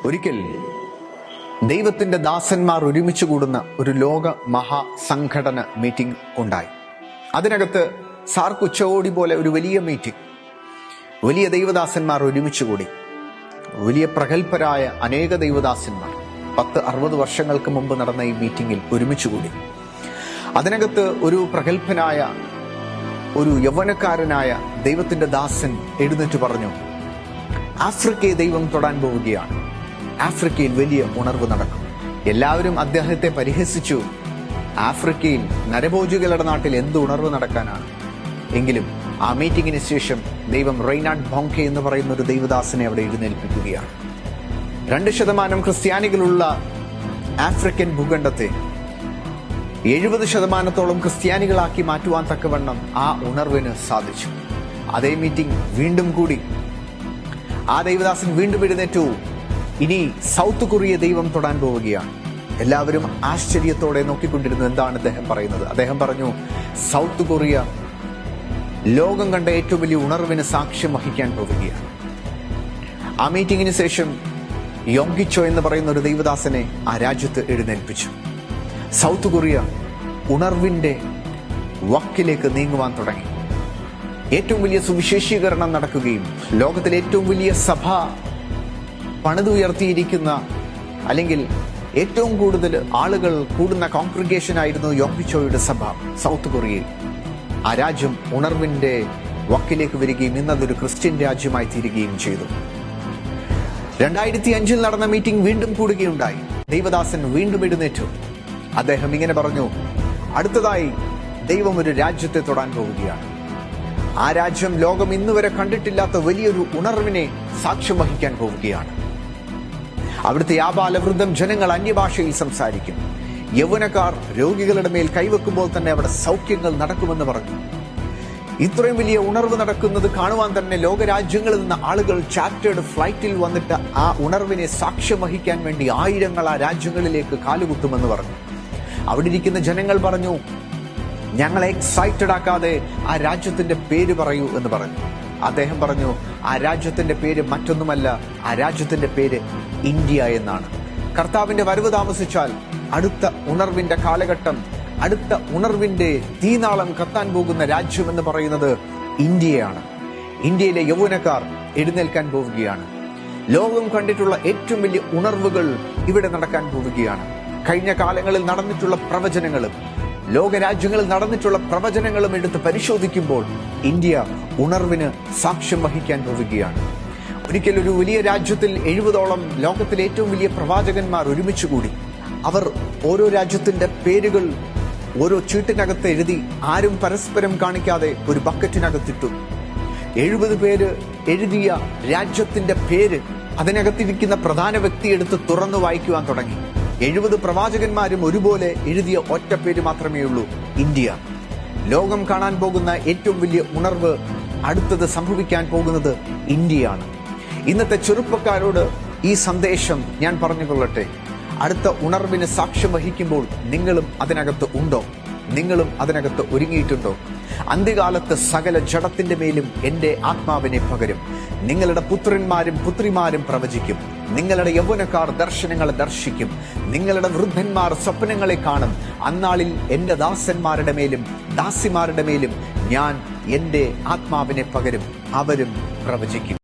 ഒരിക്കൽ ദൈവത്തിന്റെ ദാസന്മാർ ഒരുമിച്ച് കൂടുന്ന ഒരു ലോക മഹാസംഘടന മീറ്റിംഗ് ഉണ്ടായി. അതിനകത്ത് സാർക്ക് ഉച്ചകോടി പോലെ ഒരു വലിയ മീറ്റിംഗ്, വലിയ ദൈവദാസന്മാർ ഒരുമിച്ച് കൂടി. വലിയ പ്രഗത്ഭരായ അനേക ദൈവദാസന്മാർ 60 വർഷങ്ങൾക്ക് മുമ്പ് നടന്ന ഈ മീറ്റിംഗിൽ ഒരുമിച്ച് കൂടി. അതിനകത്ത് ഒരു പ്രഗത്ഭനായ ഒരു യൗവനക്കാരനായ ദൈവത്തിന്റെ ദാസൻ എഴുന്നേറ്റ് പറഞ്ഞു, ആഫ്രിക്കയെ ദൈവം തൊടാൻ പോവുകയാണ്. ആഫ്രിക്കയിൽ വലിയ ഉണർവ് നടക്കും. എല്ലാവരും അദ്ദേഹത്തെ പരിഹസിച്ചു. ആഫ്രിക്കയിൽ നരഭോജികളുടെ നാട്ടിൽ എന്ത് ഉണർവ് നടക്കാനാണ്? എങ്കിലും ആ മീറ്റിംഗിന് ശേഷം ദൈവം റെയ്നാഡ് ബോങ്കെ എന്ന് പറയുന്ന ഒരു ദൈവദാസനെ അവിടെ എഴുന്നേൽപ്പിക്കുകയാണ്. 2% ക്രിസ്ത്യാനികളുള്ള ആഫ്രിക്കൻ ഭൂഖണ്ഡത്തെ 70% ക്രിസ്ത്യാനികളാക്കി മാറ്റുവാൻ തക്കവണ്ണം ആ ഉണർവിന് സാധിച്ചു. അതേ മീറ്റിംഗ് വീണ്ടും കൂടി. ആ ദൈവദാസൻ വീണ്ടും എഴുന്നേറ്റു. ഇനി സൗത്ത് കൊറിയ ദൈവം തൊടാൻ പോവുകയാണ്. എല്ലാവരും ആശ്ചര്യത്തോടെ നോക്കിക്കൊണ്ടിരുന്നു. എന്താണ് അദ്ദേഹം പറയുന്നത്? അദ്ദേഹം പറഞ്ഞു, സൗത്ത് കൊറിയ ലോകം കണ്ട ഏറ്റവും വലിയ ഉണർവിന് സാക്ഷ്യം വഹിക്കാൻ പോവുകയാണ്. ആ മീറ്റിംഗിന് ശേഷം യോങ്കിച്ചോ എന്ന് പറയുന്ന ഒരു ദൈവദാസനെ ആ രാജ്യത്ത് എഴുന്നേൽപ്പിച്ചു. സൗത്ത് കൊറിയ ഉണർവിന്റെ വക്കിലേക്ക് നീങ്ങുവാൻ തുടങ്ങി. ഏറ്റവും വലിയ സുവിശേഷീകരണം നടക്കുകയും ലോകത്തിലെ ഏറ്റവും വലിയ സഭ പണിതുയർത്തിയിരിക്കുന്ന, അല്ലെങ്കിൽ ഏറ്റവും കൂടുതൽ ആളുകൾ കൂടുന്ന കോൺഗ്രിഗേഷൻ ആയിരുന്നു യോങ്കിച്ചോയുടെ സഭ സൗത്ത് കൊറിയയിൽ. ആ രാജ്യം ഉണർവിന്റെ വക്കിലേക്ക് വരികയും ഇന്നതൊരു ക്രിസ്ത്യൻ രാജ്യമായി തീരുകയും ചെയ്തു. 2005 നടന്ന മീറ്റിംഗ് വീണ്ടും കൂടുകയുണ്ടായി. ദൈവദാസൻ വീണ്ടും എഴുന്നേറ്റു. അദ്ദേഹം ഇങ്ങനെ പറഞ്ഞു, അടുത്തതായി ദൈവം ഒരു രാജ്യത്തെ തൊടാൻ പോവുകയാണ്. ആ രാജ്യം ലോകം ഇന്നുവരെ കണ്ടിട്ടില്ലാത്ത വലിയൊരു ഉണർവിനെ സാക്ഷ്യം വഹിക്കാൻ പോവുകയാണ്. അവിടുത്തെ ആബാലവൃദ്ധം ജനങ്ങൾ അന്യഭാഷയിൽ സംസാരിക്കും. യൗവനക്കാർ രോഗികളുടെ മേൽ കൈവെക്കുമ്പോൾ തന്നെ അവിടെ സൗഖ്യങ്ങൾ നടക്കുമെന്ന് പറഞ്ഞു. ഇത്രയും വലിയ ഉണർവ് നടക്കുന്നത് കാണുവാൻ തന്നെ ലോകരാജ്യങ്ങളിൽ നിന്ന് ആളുകൾ ചാർട്ടേഡ് ഫ്ലൈറ്റിൽ വന്നിട്ട് ആ ഉണർവിനെ സാക്ഷ്യം വഹിക്കാൻ വേണ്ടി ആയിരങ്ങൾ ആ രാജ്യങ്ങളിലേക്ക് കാലുകുത്തുമെന്ന് പറഞ്ഞു. അവിടെ ഇരിക്കുന്ന ജനങ്ങൾ പറഞ്ഞു, ഞങ്ങളെ എക്സൈറ്റഡ് ആക്കാതെ ആ രാജ്യത്തിന്റെ പേര് പറയൂ എന്ന് പറഞ്ഞു. അദ്ദേഹം പറഞ്ഞു, ആ രാജ്യത്തിന്റെ പേര് മറ്റൊന്നുമല്ല, ആ രാജ്യത്തിന്റെ പേര് ഇന്ത്യ എന്നാണ്. കർത്താവിന്റെ വരവ് താമസിച്ചാൽ അടുത്ത ഉണർവിന്റെ കാലഘട്ടം, അടുത്ത ഉണർവിന്റെ തീനാളം കത്താൻ പോകുന്ന രാജ്യം എന്ന് പറയുന്നത് ഇന്ത്യയാണ്. ഇന്ത്യയിലെ യൗവനക്കാർ എഴുന്നേൽക്കാൻ പോവുകയാണ്. ലോകം കണ്ടിട്ടുള്ള ഏറ്റവും വലിയ ഉണർവുകൾ ഇവിടെ നടക്കാൻ പോവുകയാണ്. കഴിഞ്ഞ കാലങ്ങളിൽ നടന്നിട്ടുള്ള പ്രവചനങ്ങളും ലോകരാജ്യങ്ങളിൽ നടന്നിട്ടുള്ള പ്രവചനങ്ങളും എടുത്ത് പരിശോധിക്കുമ്പോൾ ഇന്ത്യ ഉണർവിന് സാക്ഷ്യം വഹിക്കാൻ പോവുകയാണ്. ഒരിക്കൽ ഒരു വലിയ രാജ്യത്തിൽ 70ഓളം ലോകത്തിലെ ഏറ്റവും വലിയ പ്രവാചകന്മാർ ഒരുമിച്ച് കൂടി. അവർ ഓരോ രാജ്യത്തിന്റെ പേരുകൾ ഓരോ ചീട്ടിനകത്ത് എഴുതി ആരും പരസ്പരം കാണിക്കാതെ ഒരു ബക്കറ്റിനകത്തിട്ടു. 70 പേര് എഴുതിയ രാജ്യത്തിന്റെ പേര് അതിനകത്തിരിക്കുന്ന പ്രധാന വ്യക്തി എടുത്ത് തുറന്നു വായിക്കുവാൻ തുടങ്ങി. 70 പ്രവാചകന്മാരും ഒരുപോലെ എഴുതിയ ഒറ്റ പേര് മാത്രമേ ഉള്ളൂ, ഇന്ത്യ. ലോകം കാണാൻ പോകുന്ന ഏറ്റവും വലിയ ഉണർവ്, അടുത്തത് സംഭവിക്കാൻ പോകുന്നത് ഇന്ത്യയാണ്. ഇന്നത്തെ ചെറുപ്പക്കാരോട് ഈ സന്ദേശം ഞാൻ പറഞ്ഞുകൊള്ളട്ടെ. അടുത്ത ഉണർവിന് സാക്ഷ്യം വഹിക്കുമ്പോൾ നിങ്ങളും അതിനകത്ത് ഉണ്ടോ? നിങ്ങളും അതിനകത്ത് ഒരുങ്ങിയിട്ടുണ്ടോ? അന്ത്യകാലത്ത് സകല ജഡത്തിന്റെ മേലും എന്റെ ആത്മാവിനെ പകരും. നിങ്ങളുടെ പുത്രന്മാരും പുത്രിമാരും പ്രവചിക്കും. നിങ്ങളുടെ യൗവനക്കാർ ദർശനങ്ങളെ ദർശിക്കും. നിങ്ങളുടെ വൃദ്ധന്മാർ സ്വപ്നങ്ങളെ കാണും. അന്നാളിൽ എന്റെ ദാസന്മാരുടെ മേലും ദാസിമാരുടെ മേലും ഞാൻ എന്റെ ആത്മാവിനെ പകരും. അവരും പ്രവചിക്കും.